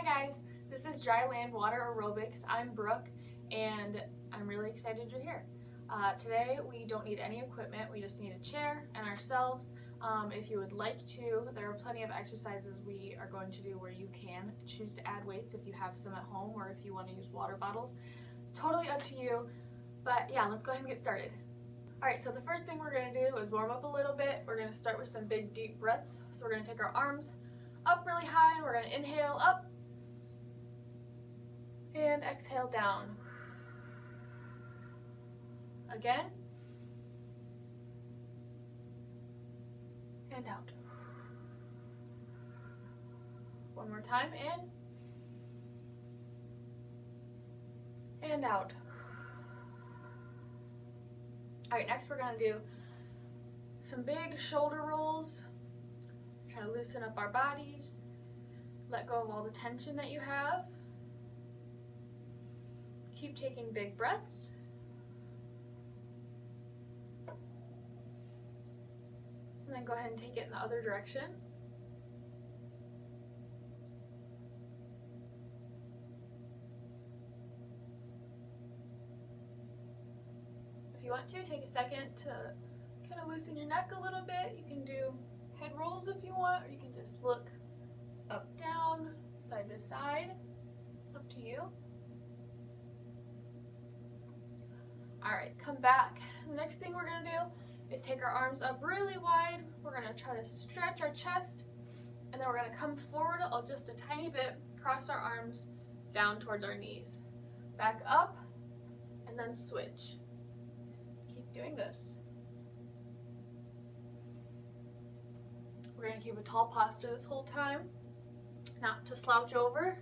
Hi guys, this is Dryland Water Aerobics. I'm Brooke and I'm really excited you're here. Today we don't need any equipment, we just need a chair and ourselves. If you would like to, there are plenty of exercises we are going to do where you can choose to add weights if you have some at home or if you want to use water bottles. It's totally up to you, but yeah, let's go ahead and get started. Alright, so the first thing we're going to do is warm up a little bit. We're going to start with some big deep breaths. So we're going to take our arms up really high and we're going to inhale up and exhale down. Again. And out. One more time, in. And out. Alright, next we're going to do some big shoulder rolls. Try to loosen up our bodies. Let go of all the tension that you have. Keep taking big breaths. And then go ahead and take it in the other direction. If you want to, take a second to kind of loosen your neck a little bit. You can do head rolls if you want, or you can just look up, down, side to side. It's up to you. Alright, come back. The next thing we're going to do is take our arms up really wide. We're going to try to stretch our chest, and then we're going to come forward just a tiny bit, cross our arms down towards our knees. Back up, and then switch. Keep doing this. We're going to keep a tall posture this whole time. Not to slouch over.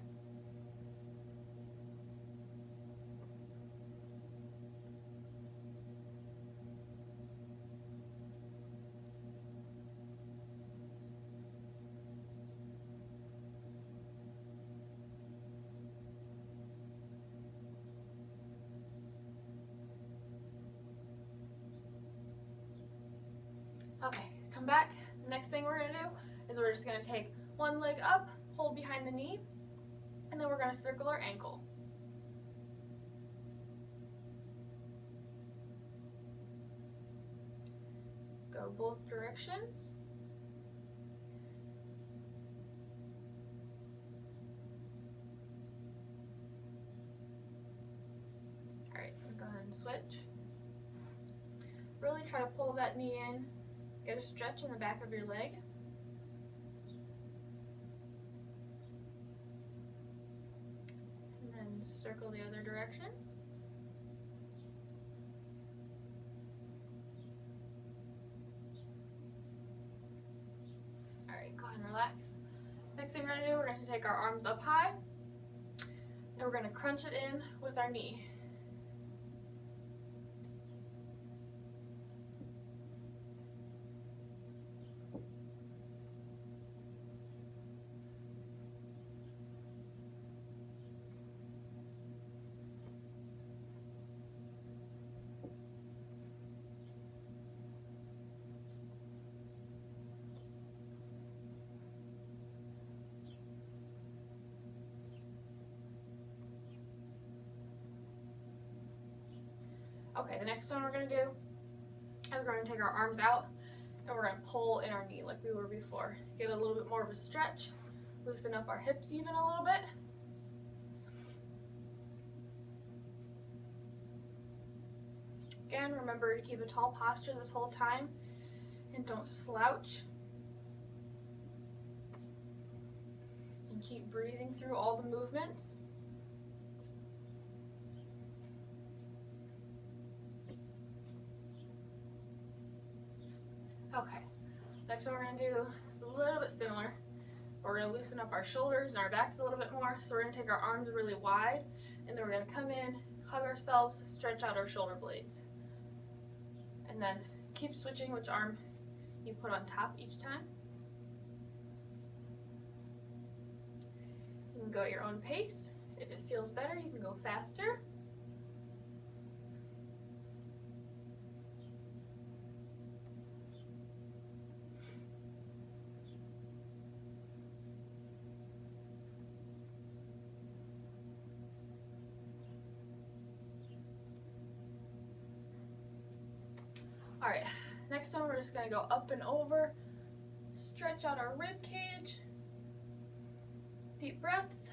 Okay, come back. The next thing we're going to do is we're just going to take one leg up, hold behind the knee, and then we're going to circle our ankle. Go both directions. Alright, go ahead and switch. Really try to pull that knee in. Get a stretch in the back of your leg. And then circle the other direction. Alright, go ahead and relax. Next thing we're going to do, we're going to take our arms up high and we're going to crunch it in with our knee. Okay, the next one we're going to do is we're going to take our arms out and we're going to pull in our knee like we were before. Get a little bit more of a stretch, loosen up our hips even a little bit. Again, remember to keep a tall posture this whole time and don't slouch. And keep breathing through all the movements. Okay, next one we're going to do is a little bit similar. We're going to loosen up our shoulders and our backs a little bit more. So we're going to take our arms really wide and then we're going to come in, hug ourselves, stretch out our shoulder blades. And then keep switching which arm you put on top each time. You can go at your own pace. If it feels better, you can go faster. All right, next one we're just gonna go up and over, stretch out our rib cage, deep breaths.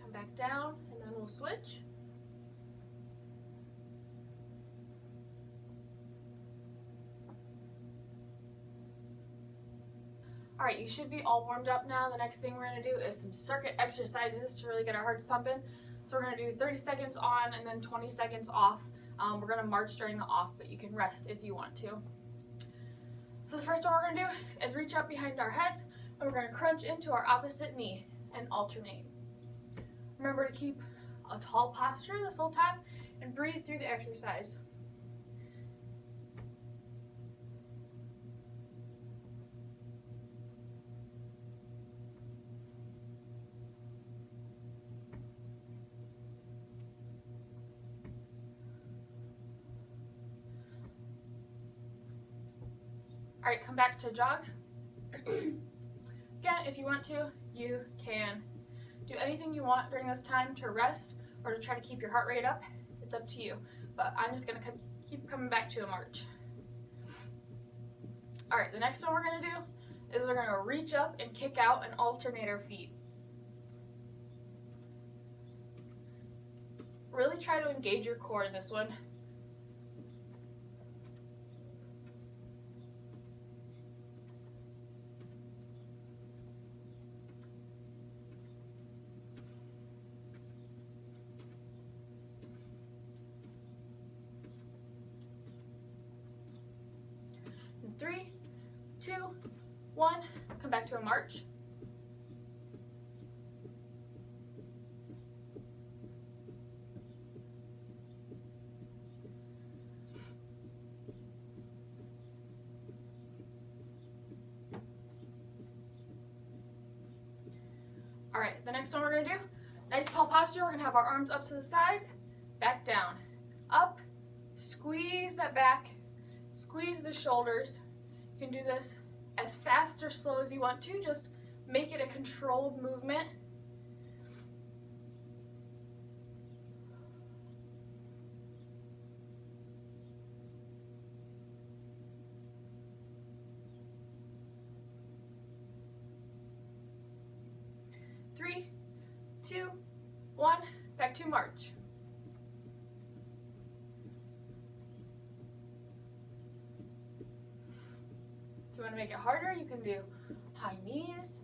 Come back down and then we'll switch. All right, you should be all warmed up now. The next thing we're gonna do is some circuit exercises to really get our hearts pumping. So we're gonna do 30 seconds on and then 20 seconds off. We're gonna march during the off, but you can rest if you want to. So the first one we're gonna do is reach up behind our heads and we're gonna crunch into our opposite knee and alternate. Remember to keep a tall posture this whole time and breathe through the exercise. All right, come back to jog. Again, if you want to, you can do anything you want during this time to rest or to try to keep your heart rate up. It's up to you, but I'm just gonna keep coming back to a march. All right, the next one we're gonna do is we're gonna reach up and kick out and alternate our feet. Really try to engage your core in this one. In 3, 2, 1, come back to a march. All right, the next one we're gonna do, nice tall posture. We're gonna have our arms up to the sides, back down, up, squeeze that back, squeeze the shoulders. You can do this as fast or slow as you want to, just make it a controlled movement. Three, 2, 1, back to march. If you want to make it harder, you can do high knees.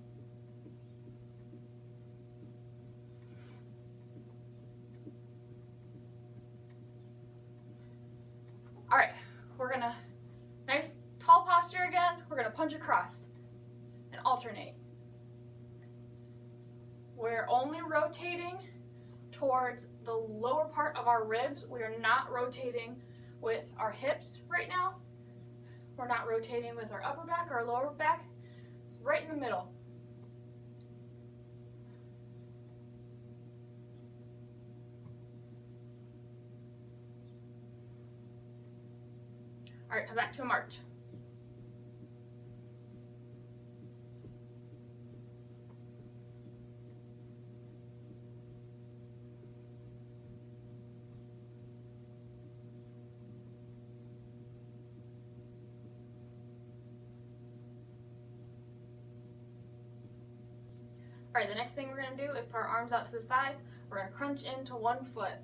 All right, we're gonna, nice tall posture again. We're gonna punch across and alternate. We're only rotating towards the lower part of our ribs. We are not rotating with our hips right now. We're not rotating with our upper back or lower back. It's right in the middle. All right, come back to a march. All right, the next thing we're gonna do is put our arms out to the sides. We're gonna crunch into one foot.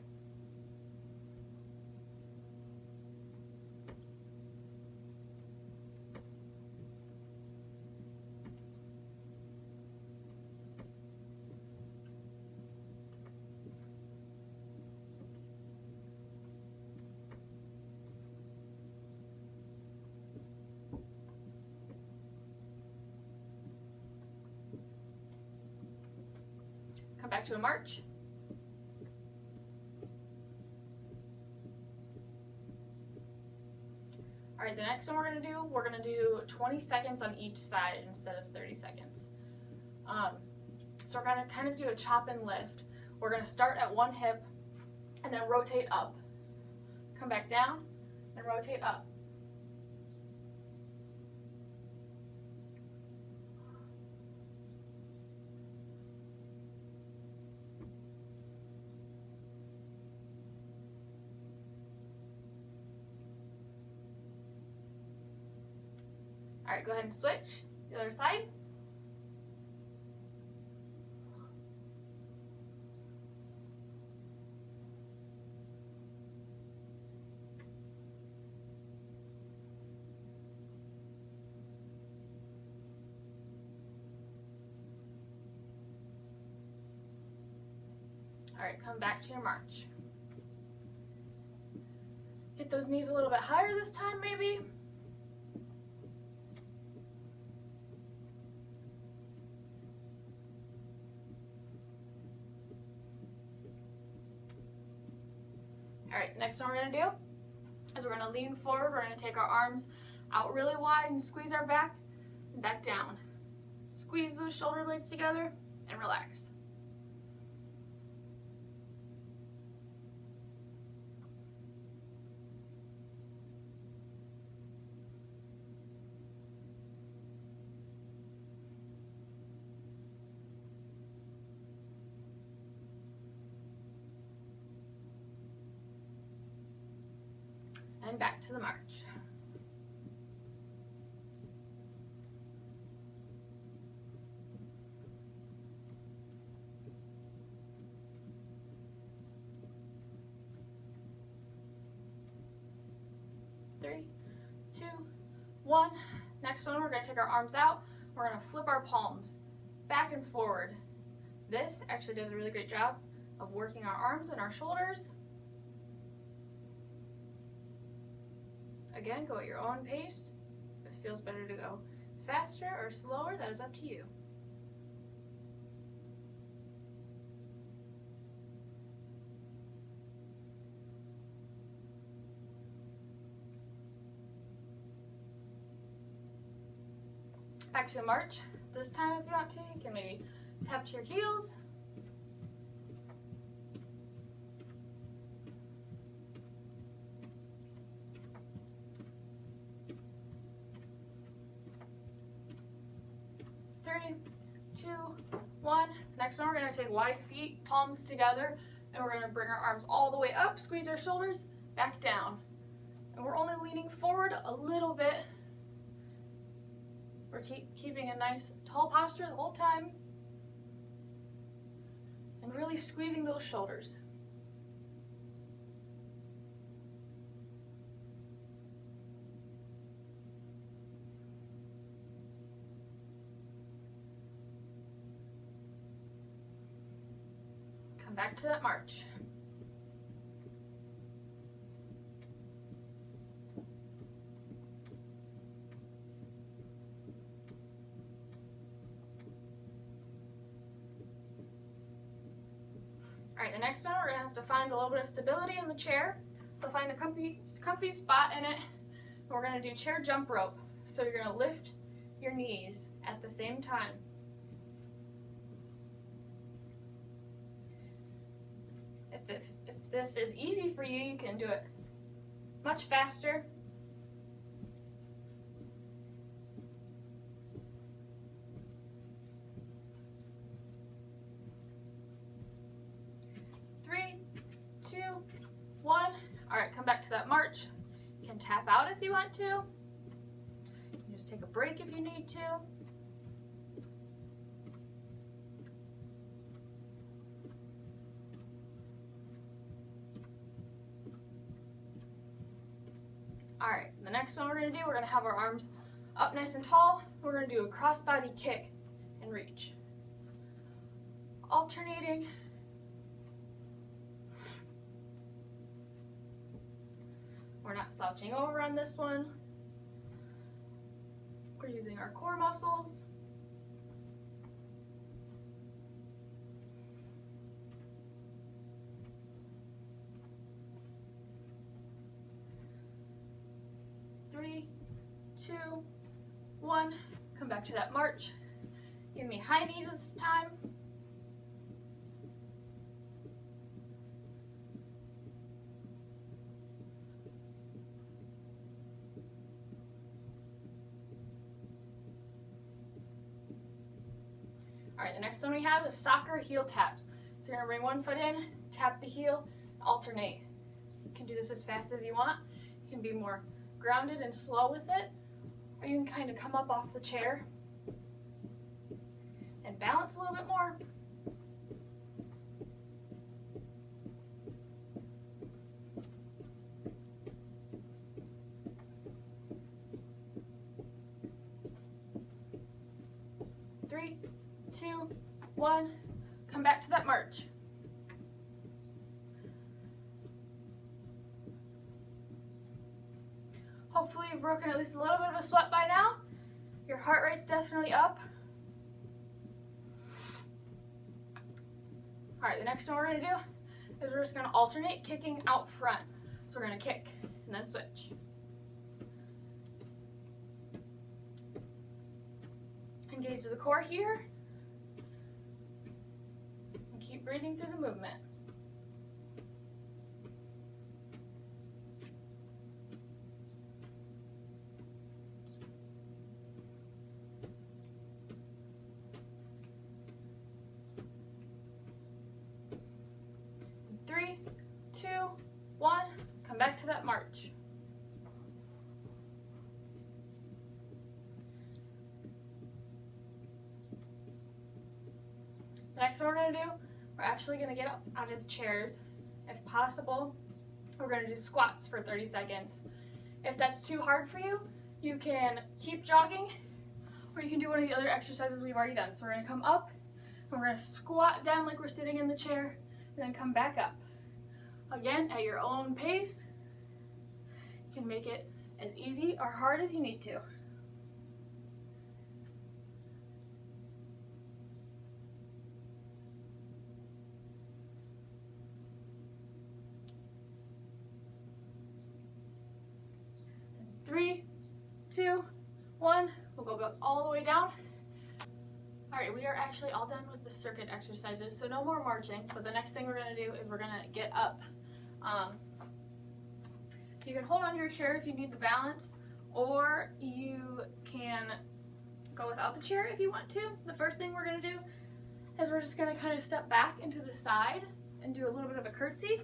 Come back to a march. All right, the next one we're gonna do 20 seconds on each side instead of 30 seconds. So we're gonna kind of do a chop and lift. We're gonna start at one hip and then rotate up. Come back down and rotate up. All right, go ahead and switch the other side. All right, come back to your march. Get those knees a little bit higher this time, maybe. All right, next one we're gonna do is we're gonna lean forward. We're gonna take our arms out really wide and squeeze our back and back down. Squeeze those shoulder blades together and relax. And back to the march. Three, two, one. Next one, we're going to take our arms out. We're going to flip our palms back and forward. This actually does a really great job of working our arms and our shoulders. Again, go at your own pace. If it feels better to go faster or slower, that is up to you. Back to a march. This time, if you want to, you can maybe tap to your heels. Three, two, one. Next one, we're going to take wide feet, palms together, and we're going to bring our arms all the way up, squeeze our shoulders, back down. And we're only leaning forward a little bit. We're keeping a nice tall posture the whole time and really squeezing those shoulders. Come back to that march. All right, the next one, we're gonna have to find a little bit of stability in the chair. So find a comfy spot in it. We're gonna do chair jump rope. So you're gonna lift your knees at the same time. If this is easy for you, you can do it much faster. Three, two, one. All right, come back to that march. You can tap out if you want to. You can just take a break if you need to. All right, the next one we're gonna do, we're gonna have our arms up nice and tall. We're gonna do a crossbody kick and reach. Alternating. We're not slouching over on this one. We're using our core muscles. Three, two, one. Come back to that march. Give me high knees this time. All right, the next one we have is soccer heel taps. So you're gonna bring one foot in, tap the heel, alternate. You can do this as fast as you want. You can be more grounded and slow with it, or you can kind of come up off the chair and balance a little bit more. Three, two, one, come back to that march. Hopefully you've broken at least a little bit of a sweat by now. Your heart rate's definitely up. All right, the next one we're gonna do is we're just gonna alternate kicking out front. So we're gonna kick and then switch. Engage the core here. And keep breathing through the movement. Three, two, one, come back to that march. The next one we're going to do, we're actually going to get up out of the chairs. If possible, we're going to do squats for 30 seconds. If that's too hard for you, you can keep jogging, or you can do one of the other exercises we've already done. So we're going to come up, and we're going to squat down like we're sitting in the chair, and then come back up. Again, at your own pace. You can make it as easy or hard as you need to. Three, two, one, we'll go all the way down. All right, we are actually all done with the circuit exercises, so no more marching, but the next thing we're gonna do is we're gonna get up. You can hold on to your chair if you need the balance, or you can go without the chair if you want to. The first thing we're gonna do is we're just gonna kind of step back into the side and do a little bit of a curtsy.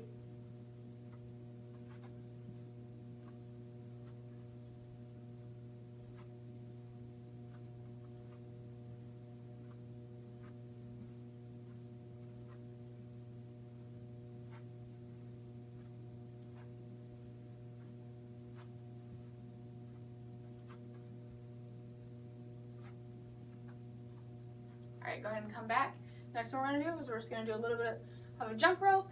All right, go ahead and come back. Next one we're gonna do is we're just gonna do a little bit of a jump rope.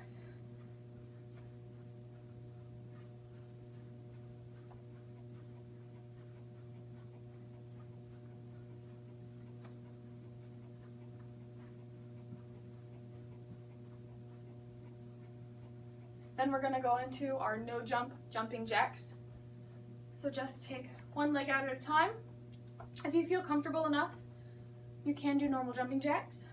Then we're gonna go into our no jump jumping jacks. So just take one leg out at a time. If you feel comfortable enough, you can do normal jumping jacks.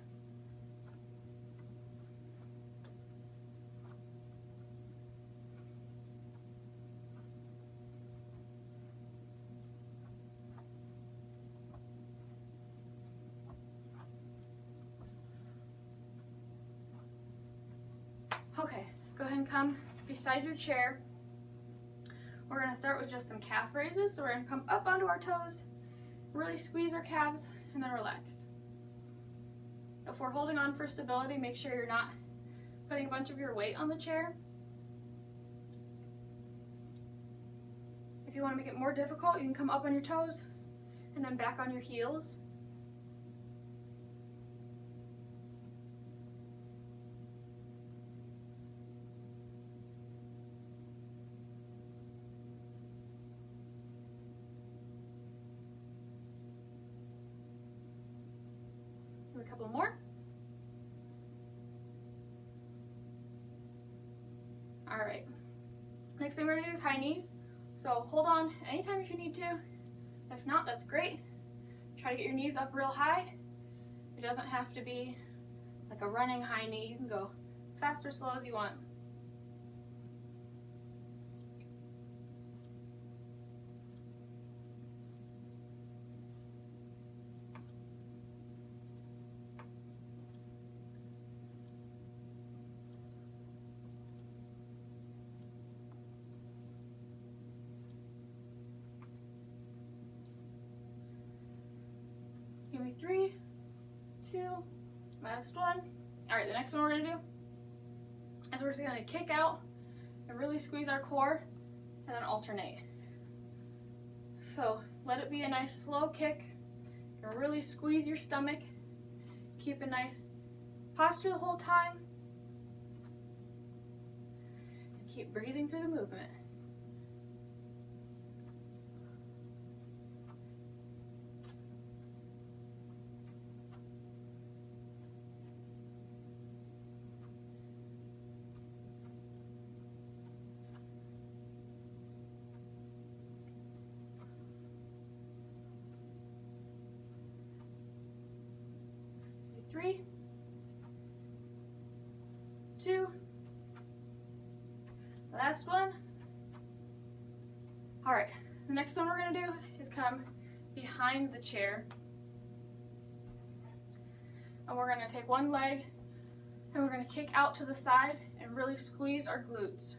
Okay, go ahead and come beside your chair. We're gonna start with just some calf raises. So we're gonna come up onto our toes, really squeeze our calves, and then relax. If we're holding on for stability, make sure you're not putting a bunch of your weight on the chair. If you want to make it more difficult, you can come up on your toes and then back on your heels. Do a couple more. All right. Next thing we're gonna do is high knees. So hold on anytime if you need to. If not, that's great. Try to get your knees up real high. It doesn't have to be like a running high knee. You can go as fast or slow as you want. Give me 3, 2, last one. All right, the next one we're gonna do is we're just gonna kick out and really squeeze our core and then alternate. So let it be a nice slow kick and really squeeze your stomach. Keep a nice posture the whole time. And keep breathing through the movement. Three, 2, last one. All right, the next one we're gonna do is come behind the chair. And we're gonna take one leg and we're gonna kick out to the side and really squeeze our glutes.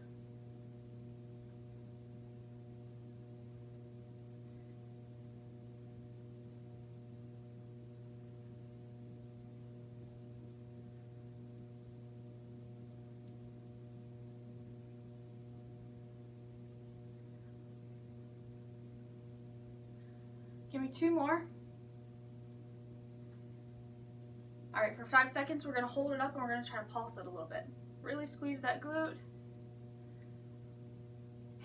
Give me 2 more. All right, for 5 seconds, we're gonna hold it up and we're gonna try to pulse it a little bit. Really squeeze that glute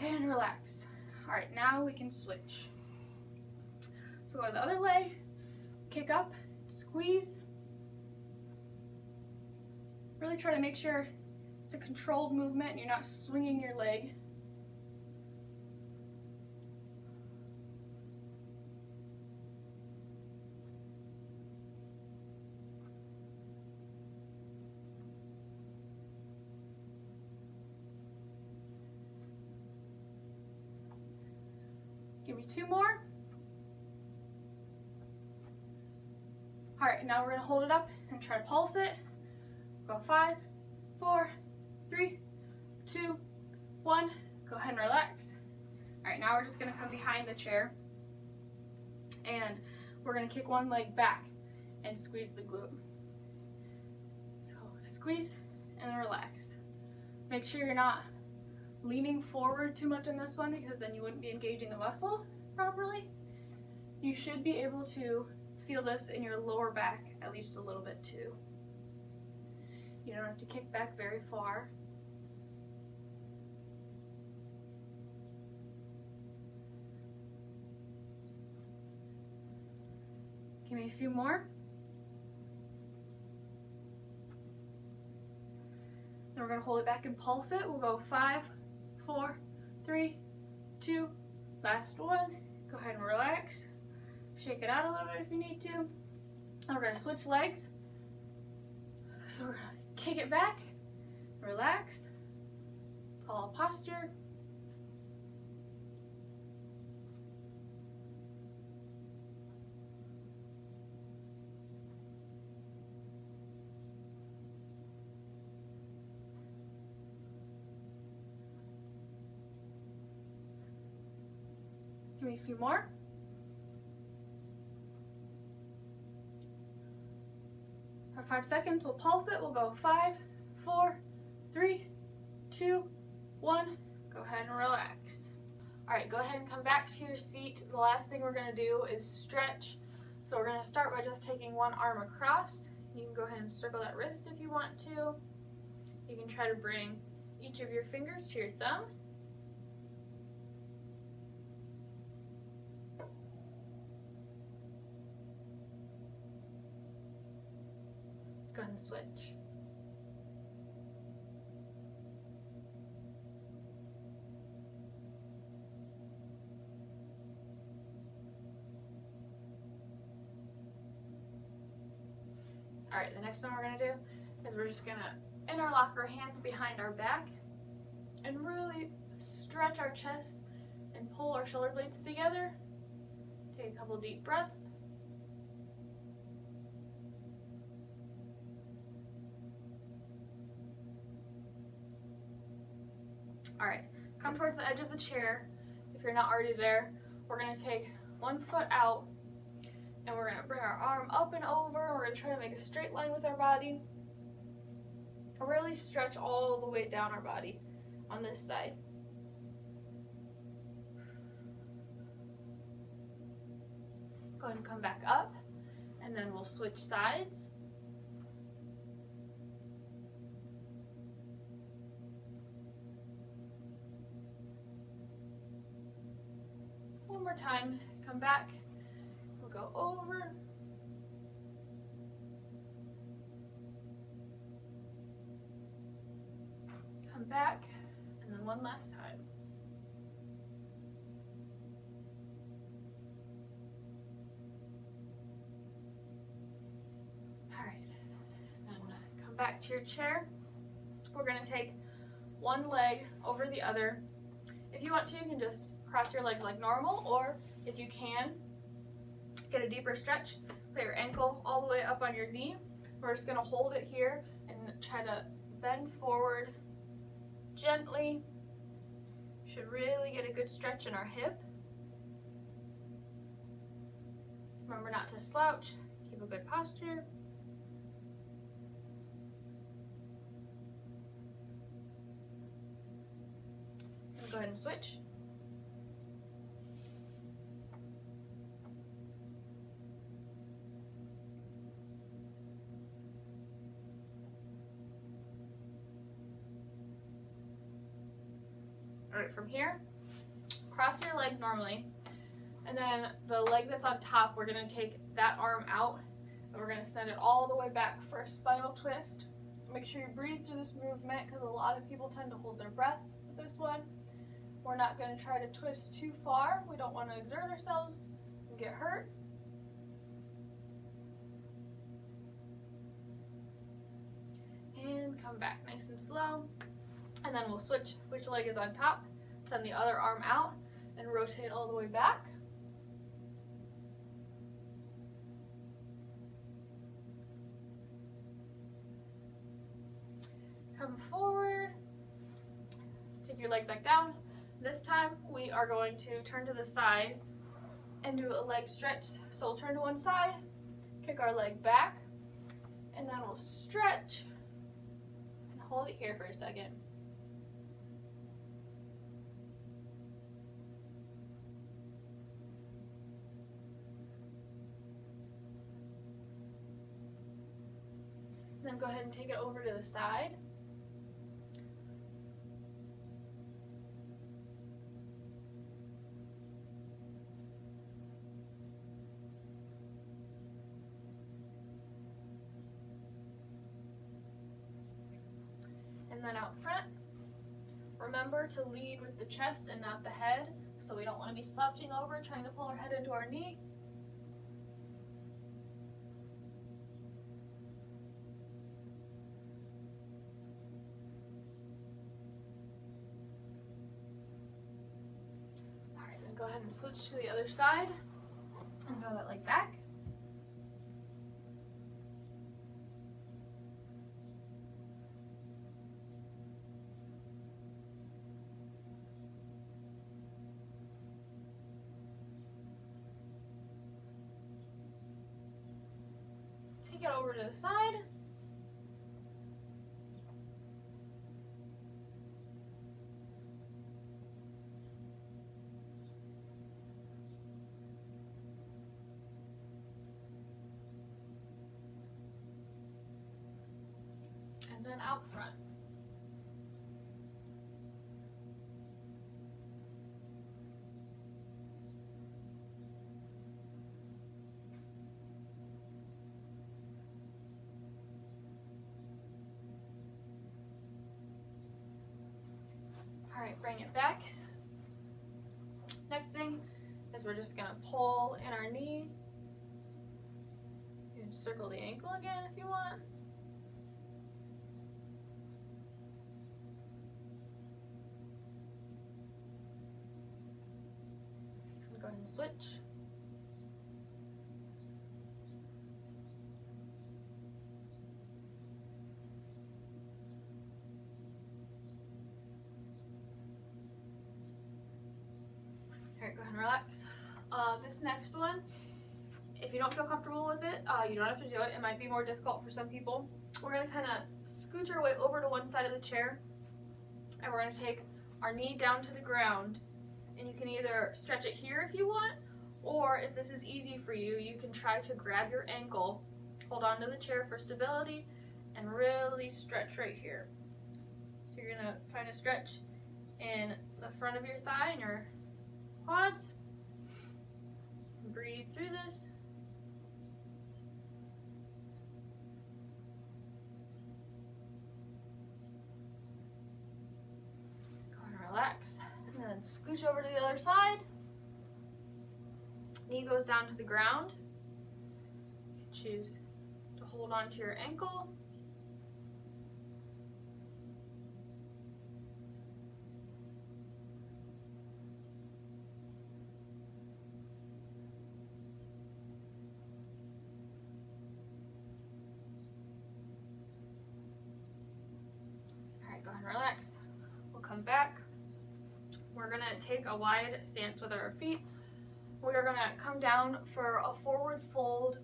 and relax. All right, now we can switch. So go to the other leg, kick up, squeeze. Really try to make sure it's a controlled movement and you're not swinging your leg. Give me 2 more. All right, now we're gonna hold it up and try to pulse it. Go 5, 4, 3, 2, 1. Go ahead and relax. All right, now we're just gonna come behind the chair and we're gonna kick one leg back and squeeze the glute. So squeeze and then relax. Make sure you're not leaning forward too much on this one because then you wouldn't be engaging the muscle properly. You should be able to feel this in your lower back at least a little bit too. You don't have to kick back very far. Give me a few more. Then we're gonna hold it back and pulse it. We'll go 5, 4, 3, 2, last one. Go ahead and relax. Shake it out a little bit if you need to. And we're gonna switch legs. So we're gonna kick it back, relax, tall posture. Give me a few more. For 5 seconds, we'll pulse it. We'll go 5, 4, 3, 2, 1. Go ahead and relax. All right, go ahead and come back to your seat. The last thing we're gonna do is stretch. So we're gonna start by just taking one arm across. You can go ahead and circle that wrist if you want to. You can try to bring each of your fingers to your thumb. Go ahead and switch. All right, the next one we're gonna do is we're just gonna interlock our hands behind our back and really stretch our chest and pull our shoulder blades together. Take a couple deep breaths. All right, come towards the edge of the chair. If you're not already there, we're gonna take one foot out And we're gonna bring our arm up and over. We're gonna try to make a straight line with our body. Really stretch all the way down our body on this side. Go ahead and come back up, and then we'll switch sides. One more time, come back. We'll go over. Come back, and then one last time. All right, then come back to your chair. We're gonna take one leg over the other. If you want to, you can just cross your legs like normal, or if you can, get a deeper stretch, put your ankle all the way up on your knee. We're just gonna hold it here and try to bend forward gently. Should really get a good stretch in our hip. Remember not to slouch, keep a good posture. And go ahead and switch. All right, from here, cross your leg normally, and then the leg that's on top, we're gonna take that arm out, and we're gonna send it all the way back for a spinal twist. Make sure you breathe through this movement, because a lot of people tend to hold their breath with this one. We're not gonna try to twist too far. We don't wanna exert ourselves and get hurt. And come back nice and slow. And then we'll switch which leg is on top, send the other arm out, and rotate all the way back. Come forward, take your leg back down. This time we are going to turn to the side and do a leg stretch. So we'll turn to one side, kick our leg back, and then we'll stretch and hold it here for a second. Then go ahead and take it over to the side. And then out front, remember to lead with the chest and not the head. So we don't want to be slouching over, trying to pull our head into our knee. Go ahead and switch to the other side and draw that leg back. Take it over to the side. And then out front. All right, bring it back. Next thing is we're just gonna pull in our knee. You can circle the ankle again if you want. Go ahead and switch. All right, go ahead and relax. This next one, if if you don't feel comfortable with it, you don't have to do it. It might be more difficult for some people. We're going to kind of scooch our way over to one side of the chair, and we're going to take our knee down to the ground, and you can either stretch it here if you want, or if this is easy for you, you can try to grab your ankle, hold on to the chair for stability, and really stretch right here. So you're going to find a stretch in the front of your thigh and your quads. Breathe through this. Go ahead and relax. And then scooch over to the other side. Knee goes down to the ground. You can choose to hold on to your ankle. Go ahead and relax. We'll come back. We're going to take a wide stance with our feet. We're going to come down for a forward fold.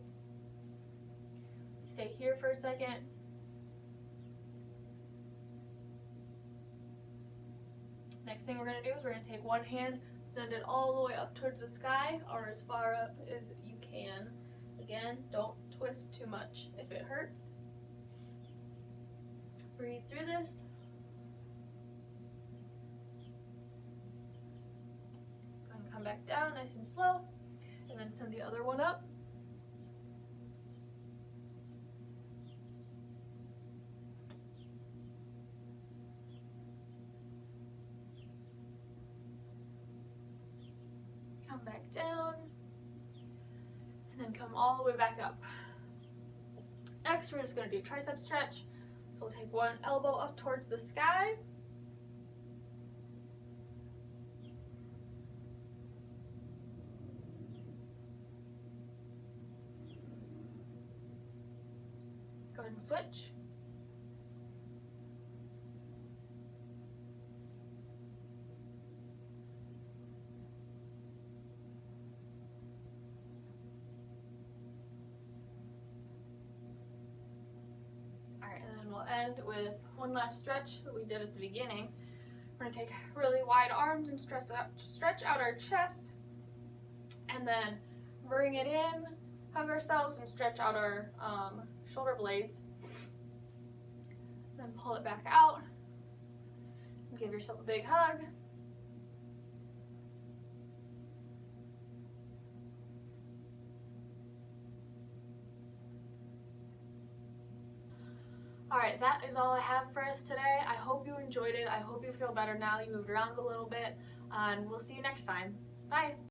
Stay here for a second. Next thing we're going to do is we're going to take one hand, send it all the way up towards the sky, or as far up as you can. Again, don't twist too much if it hurts. Breathe through this. Come back down nice and slow, and then send the other one up. Come back down, and then come all the way back up. Next, we're just going to do tricep stretch. So we'll take one elbow up towards the sky. Go ahead and switch. Alright, and then we'll end with one last stretch that we did at the beginning. We're going to take really wide arms and stretch out our chest, and then bring it in, hug ourselves, and stretch out our shoulder blades. Then pull it back out and give yourself a big hug. Alright, that is all I have for us today. I hope you enjoyed it. I hope you feel better now. You moved around a little bit, and we'll see you next time. Bye!